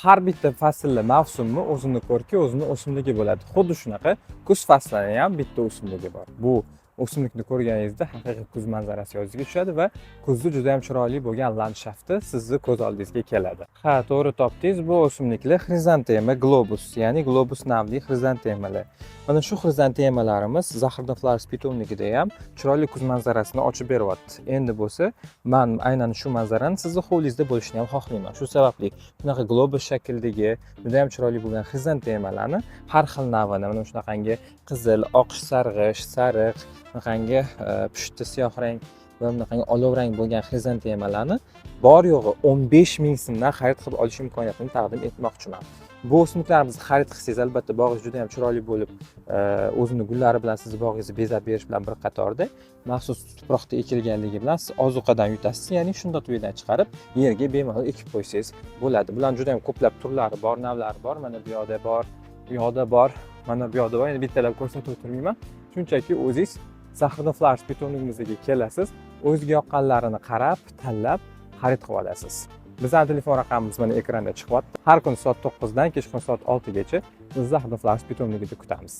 har bitta faslli mavsumni o'zini ko'rki, o'zini o'simligi bo'ladi. Xuddi shunaqa kuz faslida ham bitta o'simligi bor. Bu o'simlikni ko'rganingizda haqiqiy kuz manzarasi yodingizga tushadi va kuzni juda ham chiroyli bo'lgan landshafti sizni ko'z oldingizga keladi. Ha, to'g'ri topdingiz. Bu o'simliklar xrizantema globus, ya'ni globus navli xrizantemalar. Mana shu xrizantemalarimiz Zaxirnoflarus pitomligida ham chiroyli kuz manzarasini ochib beryapti. Endi bo'lsa, men aynan shu manzarani sizni hovlingizda bo'lishini ham xohlayman. Shu sababli bunaqa globus shaklidagi juda ham chiroyli bo'lgan xrizantemalarni har xil navini, mana shunaqangi qizil, oq, sarg'ish, sariq, bunaqangi pushti siyoh rang va bunaqangi olovrang bo'lgan xrizantemalarni bor yo'g'i 15 ming so'mdan xarid qilib olish imkoniyatini taqdim etmoqchiman. Bu o'simliklarimizni xarid qilsangiz, albatta bog'ingiz juda ham chiroyli bo'lib, o'zini gullari bilan sizni bog'ingizni bezab berish bilan bir qatorda maxsus tuproqda ekilganligi bilan siz ozuqadan yutasiz, ya'ni shunday to'ydan chiqarib yerga bemalol ekib qo'ysangiz bo'ladi. Bularning juda ham ko'plab turlari bor, navlari bor. Mana bu yoqda bor, bu yoqda bor, mana bu yoqda bor. Endi bittalab ko'rsatib o'tirmayman. Shunchaki o'zingiz Zaxirnoflarus pitomligimizga kelasiz, o'zingizga yoqqanlarini qarab, tanlab xarid qilib olasiz. Bizning telefon raqamimiz mana ekranda chiqyapti. Har kun soat 9 dan kechqurun soat 6 gacha biz Zaxirnoflarus pitomligida kutamiz.